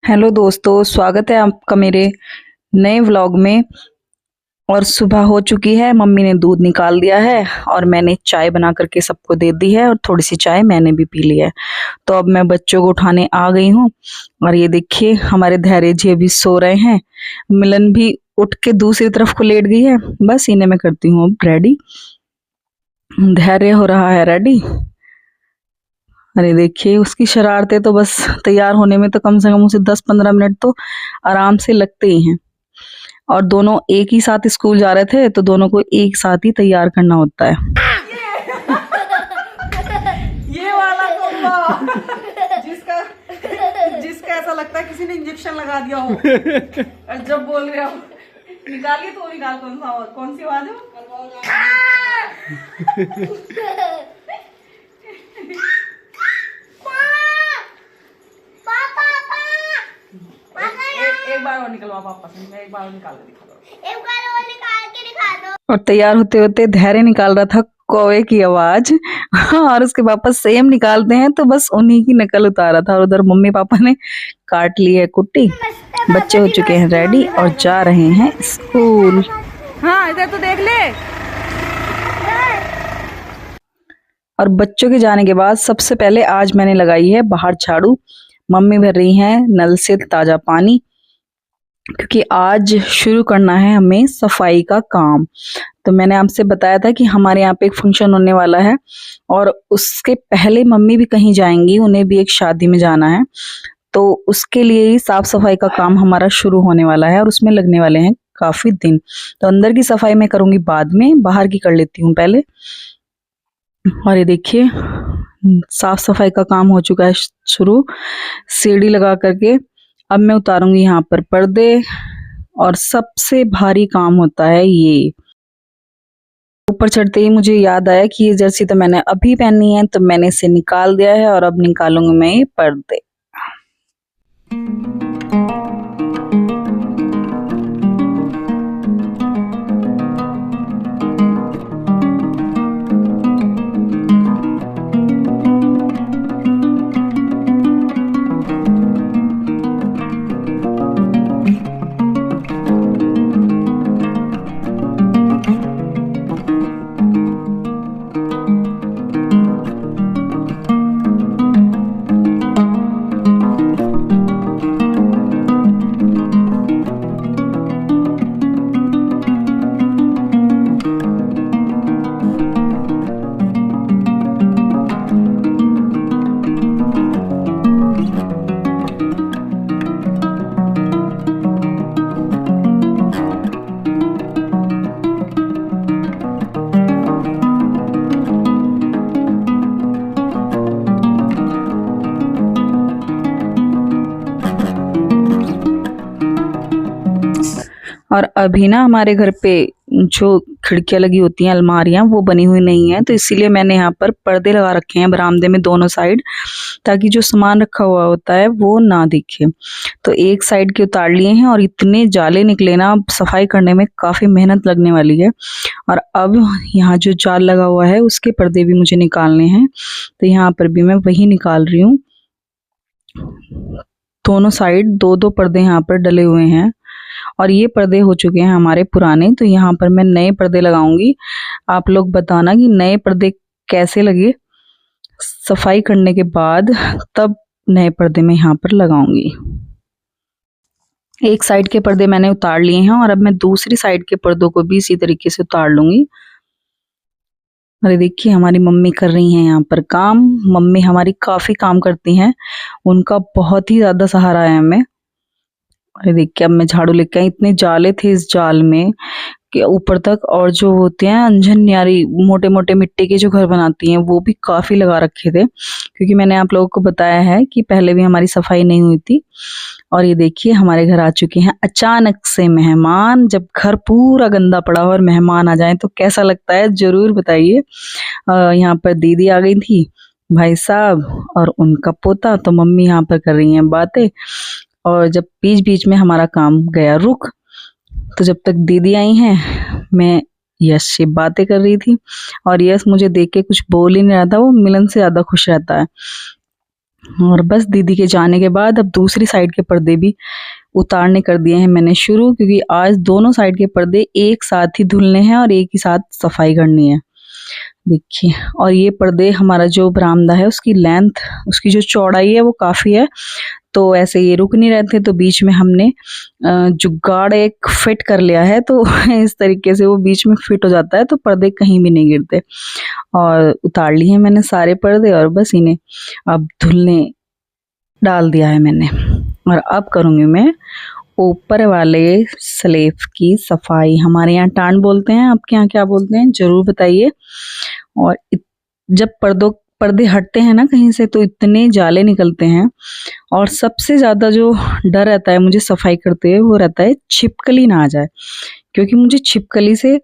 Hello दोस्तों, स्वागत है आपका मेरे नए व्लॉग में। और सुबह हो चुकी है, मम्मी ने दूध निकाल दिया है और मैंने चाय बना करके सबको दे दी है और थोड़ी सी चाय मैंने भी पी ली है। तो अब मैं बच्चों को उठाने आ गई हूँ और ये देखिए हमारे धैर्य जी अभी सो रहे हैं। मिलन भी उठ के दूसरी तरफ को लेट गई है। बस इन्हें मैं करती हूँ अब रेडी। धैर्य हो रहा है रेडी। अरे देखिए उसकी शरारतें तो बस तैयार होने में तो कम से कम उसे 10-15 मिनट तो आराम से लगते ही हैं। और दोनों एक ही साथ स्कूल जा रहे थे तो दोनों को एक साथ ही तैयार करना होता है। ये वाला कोम्बो जिसका जिसका ऐसा लगता है किसी ने इंजेक्शन लगा दिया हो। और जब बोल रहे हो निकालिए तो निकाल कौन सी आवाज है? एक बार और निकलवा पापा से, मैं एक बार और निकाल के दिखा दो। एक बार और निकाल के दिखा दो। और तैयार होते होते धैर्य निकाल रहा था कौवे की आवाज और उसके पापा सेम निकालते हैं तो बस उन्हीं की नकल उतारा था। और उधर मम्मी पापा ने काट ली है कुट्टी। बच्चे हो चुके हैं रेडी और जा रहे हैं स्कूल। हाँ इधर तो देख ले। और बच्चों के जाने के बाद सबसे पहले आज मैंने लगाई है बाहर झाड़ू। मम्मी भर रही हैं नल से ताजा पानी, क्योंकि आज शुरू करना है हमें सफाई का काम। तो मैंने आपसे बताया था कि हमारे यहाँ पे एक फंक्शन होने वाला है और उसके पहले मम्मी भी कहीं जाएंगी, उन्हें भी एक शादी में जाना है। तो उसके लिए ही साफ सफाई का काम हमारा शुरू होने वाला है और उसमें लगने वाले हैं काफी दिन। तो अंदर की सफाई मैं करूंगी बाद में, बाहर की कर लेती हूँ पहले। और ये देखिए साफ सफाई का काम हो चुका है शुरू, सीढ़ी लगा करके। अब मैं उतारूंगी यहाँ पर पर्दे और सबसे भारी काम होता है ये। ऊपर चढ़ते ही मुझे याद आया कि ये जर्सी तो मैंने अभी पहनी है, तो मैंने इसे निकाल दिया है और अब निकालूंगी मैं ये पर्दे। और अभी ना हमारे घर पे जो खिड़कियां लगी होती हैं, अलमारियां, वो बनी हुई नहीं है, तो इसीलिए मैंने यहाँ पर पर्दे लगा रखे हैं बरामदे में दोनों साइड, ताकि जो सामान रखा हुआ होता है वो ना दिखे। तो एक साइड के उतार लिए हैं और इतने जाले निकले ना, सफाई करने में काफी मेहनत लगने वाली है। और अब यहाँ जो जाल लगा हुआ है उसके पर्दे भी मुझे निकालने हैं, तो यहाँ पर भी मैं वही निकाल रही हूँ। दोनों साइड दो दो पर्दे यहाँ पर डले हुए हैं और ये पर्दे हो चुके हैं हमारे पुराने, तो यहाँ पर मैं नए पर्दे लगाऊंगी। आप लोग बताना कि नए पर्दे कैसे लगे सफाई करने के बाद, तब नए पर्दे मैं यहाँ पर लगाऊंगी। एक साइड के पर्दे मैंने उतार लिए हैं और अब मैं दूसरी साइड के पर्दों को भी इसी तरीके से उतार लूंगी। अरे देखिए हमारी मम्मी कर रही हैं यहाँ पर काम। मम्मी हमारी काफी काम करती हैं, उनका बहुत ही ज्यादा सहारा है हमें। अरे देखिए अब मैं झाड़ू लेके आई, इतने जाले थे इस जाल में कि ऊपर तक, और जो होते हैं अंजन न्यारी मोटे मोटे मिट्टी के जो घर बनाती हैं वो भी काफी लगा रखे थे, क्योंकि मैंने आप लोगों को बताया है कि पहले भी हमारी सफाई नहीं हुई थी। और ये देखिए हमारे घर आ चुके हैं अचानक से मेहमान। जब घर पूरा गंदा पड़ा हो और मेहमान आ जाए तो कैसा लगता है जरूर बताइए। यहाँ पर दीदी आ गई थी, भाई साहब और उनका पोता, तो मम्मी यहाँ पर कर रही हैं बातें। और जब बीच बीच में हमारा काम गया रुक, तो जब तक दीदी आई हैं मैं यश से बातें कर रही थी। और यश मुझे देख के कुछ बोल ही नहीं रहा था, वो मिलन से ज्यादा खुश रहता है। और बस दीदी के जाने के बाद अब दूसरी साइड के पर्दे भी उतारने कर दिए हैं मैंने शुरू, क्योंकि आज दोनों साइड के पर्दे एक साथ ही धुलने हैं और एक ही साथ सफाई करनी है। देखिए, और ये पर्दे हमारा जो बरामदा है उसकी लेंथ, उसकी जो चौड़ाई है वो काफ़ी है, तो ऐसे ये रुक नहीं रहते, तो बीच में हमने जुगाड़ एक फिट कर लिया है, तो इस तरीके से वो बीच में फिट हो जाता है, तो पर्दे कहीं भी नहीं गिरते। और उतार लिए हैं मैंने सारे पर्दे और बस इन्हें अब धुलने डाल दिया है मैंने। और अब करूँगी मैं ऊपर वाले स्लैब की सफाई। हमारे यहाँ टांड बोलते हैं, आपके यहाँ क्या बोलते हैं ज़रूर बताइए। और जब पर्दे हटते हैं ना कहीं से तो इतने जाले निकलते हैं, और सबसे ज़्यादा जो डर रहता है मुझे सफाई करते हुए वो रहता है छिपकली ना आ जाए, क्योंकि मुझे छिपकली से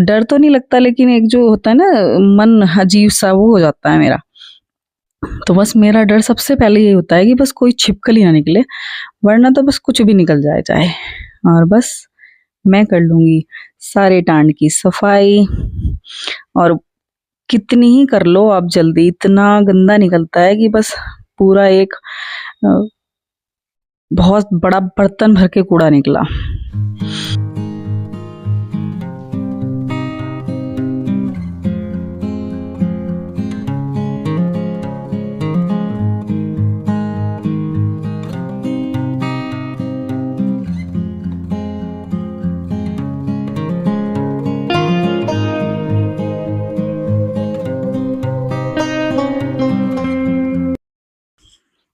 डर तो नहीं लगता, लेकिन एक जो होता है ना मन अजीब सा वो हो जाता है मेरा। तो बस मेरा डर सबसे पहले ये होता है कि बस कोई छिपकली ना निकले, वरना तो बस कुछ भी निकल जाए चाहे। और बस मैं कर लूँगी सारे टांड की सफाई, और कितनी ही कर लो आप जल्दी, इतना गंदा निकलता है कि बस पूरा एक बहुत बड़ा बर्तन भर के कूड़ा निकला।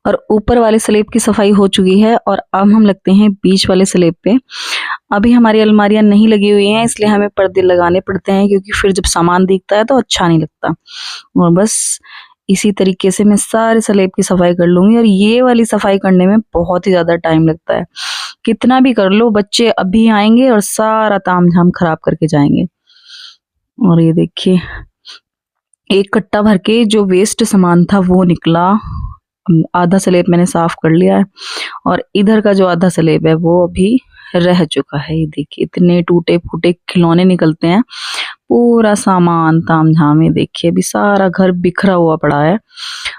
और ऊपर वाले स्लैब की सफाई हो चुकी है, और अब हम लगते हैं बीच वाले स्लैब पे। अभी हमारी अलमारियां नहीं लगी हुई हैं, इसलिए हमें पर्दे लगाने पड़ते हैं, क्योंकि फिर जब सामान दिखता है तो अच्छा नहीं लगता। और बस इसी तरीके से मैं सारे स्लैब की सफाई कर लूँगी, और ये वाली सफाई करने में बहुत ही ज़्यादा टाइम लगता है। कितना भी कर लो, बच्चे अभी आएंगे और सारा तामझाम खराब करके जाएंगे। और ये देखिए, एक कट्टा भर के जो वेस्ट सामान था वो निकला। आधा स्लैब मैंने साफ कर लिया है, और इधर का जो आधा स्लैब है वो अभी रह चुका है। ये देखिए, इतने टूटे फूटे खिलौने निकलते हैं, पूरा सामान तामझाम। ये देखिए, अभी सारा घर बिखरा हुआ पड़ा है।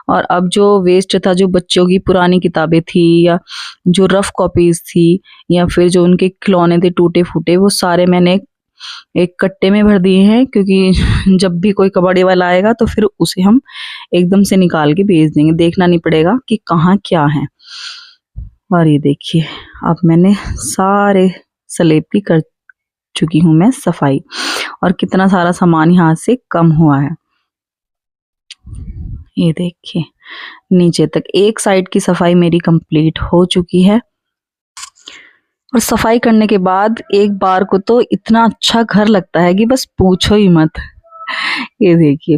और अब जो वेस्ट था, जो बच्चों की पुरानी किताबें थी, या जो रफ कॉपीज थी, या फिर जो उनके खिलौने थे टूटे फूटे, वो सारे मैंने एक कट्टे में भर दिए हैं, क्योंकि जब भी कोई कबाड़ी वाला आएगा तो फिर उसे हम एकदम से निकाल के बेच देंगे, देखना नहीं पड़ेगा कि कहाँ क्या है। और ये देखिए, अब मैंने सारे स्लैब की कर चुकी हूँ मैं सफाई, और कितना सारा सामान यहाँ से कम हुआ है। ये देखिए, नीचे तक एक साइड की सफाई मेरी कंप्लीट हो चुकी है। और सफाई करने के बाद एक बार को तो इतना अच्छा घर लगता है कि बस पूछो ही मत। ये देखिए,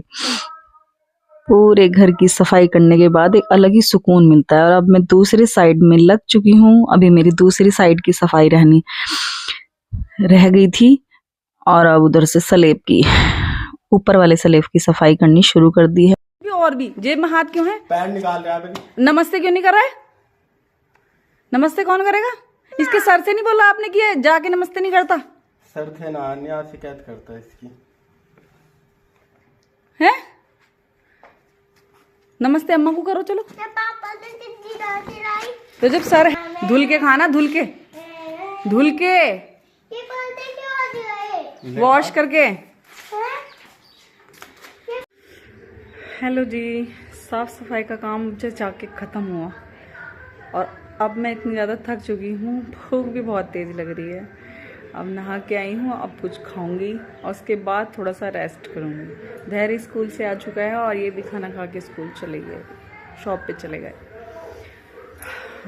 पूरे घर की सफाई करने के बाद एक अलग ही सुकून मिलता है। और अब मैं दूसरी साइड में लग चुकी हूँ। अभी मेरी दूसरी साइड की सफाई रह गई थी, और अब उधर से स्लैब की, ऊपर वाले स्लैब की सफाई करनी शुरू कर दी है। और भी जेब में हाथ क्यों है? पैर निकाल रहा है। नमस्ते क्यों नहीं कर रहा है? नमस्ते कौन करेगा? इसके सर से नहीं बोला आपने कि ये जाके नमस्ते नहीं करता? सर थे ना, अन्य शिकायत करता है इसकी। है नमस्ते अम्मा को करो, चलो। पापा ने चिट्ठी डाल के लाई। तो जब सर धुल के खाना, धुल के ये बोलते क्यों आ गए? वॉश करके। हैं? हेलो जी, साफ सफाई का काम मुझे जाके ख़त्म हुआ, और अब मैं इतनी ज़्यादा थक चुकी हूँ, भूख भी बहुत तेज़ लग रही है। अब नहा के आई हूँ, अब कुछ खाऊंगी और उसके बाद थोड़ा सा रेस्ट करूँगी। धैर्य स्कूल से आ चुका है और ये भी खाना खा के स्कूल चले गए, शॉप पे चले गए।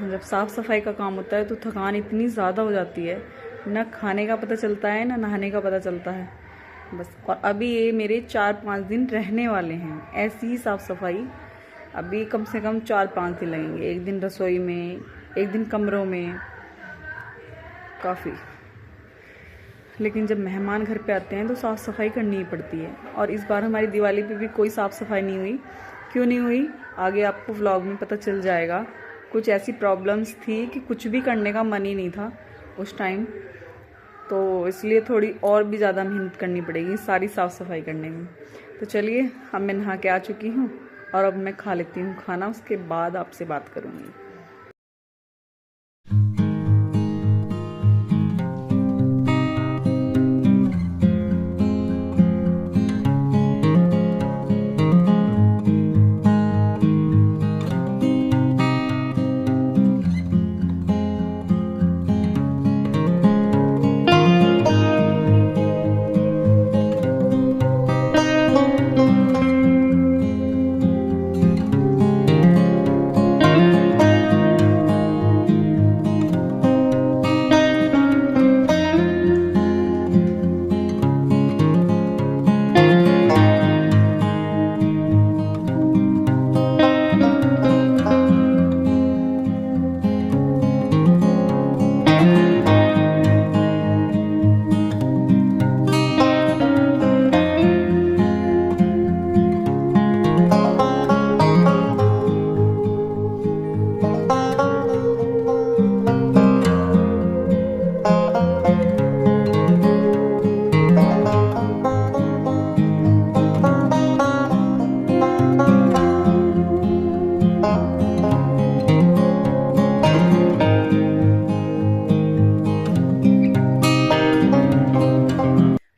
जब साफ़ सफाई का काम होता है तो थकान इतनी ज़्यादा हो जाती है, ना खाने का पता चलता है ना नहाने का पता चलता है बस। और अभी ये मेरे 4-5 दिन रहने वाले हैं ऐसी ही साफ़ सफाई। अभी कम से कम 4-5 दिन लगेंगे, एक दिन रसोई में, एक दिन कमरों में, काफ़ी। लेकिन जब मेहमान घर पे आते हैं तो साफ़ सफाई करनी ही पड़ती है। और इस बार हमारी दिवाली पे भी कोई साफ़ सफाई नहीं हुई। क्यों नहीं हुई आगे आपको व्लॉग में पता चल जाएगा। कुछ ऐसी प्रॉब्लम्स थी कि कुछ भी करने का मन ही नहीं था उस टाइम, तो इसलिए थोड़ी और भी ज़्यादा मेहनत करनी पड़ेगी सारी साफ़ सफाई करने में। तो चलिए, अब मैं नहा के आ चुकी हूँ और अब मैं खा लेती हूँ खाना, उसके बाद आपसे बात करूँगी।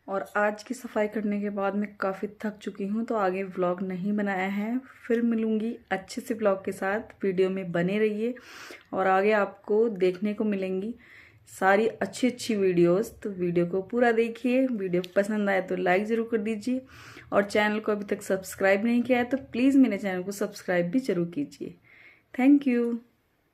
और आज की सफाई करने के बाद मैं काफ़ी थक चुकी हूँ, तो आगे व्लॉग नहीं बनाया है। फिर मिलूँगी अच्छे से व्लॉग के साथ, वीडियो में बने रहिए और आगे आपको देखने को मिलेंगी सारी अच्छी अच्छी वीडियोस। तो वीडियो को पूरा देखिए, वीडियो पसंद आए तो लाइक ज़रूर कर दीजिए और चैनल को अभी तक सब्सक्राइब नहीं किया है तो प्लीज़ मेरे चैनल को सब्सक्राइब भी ज़रूर कीजिए। Thank you.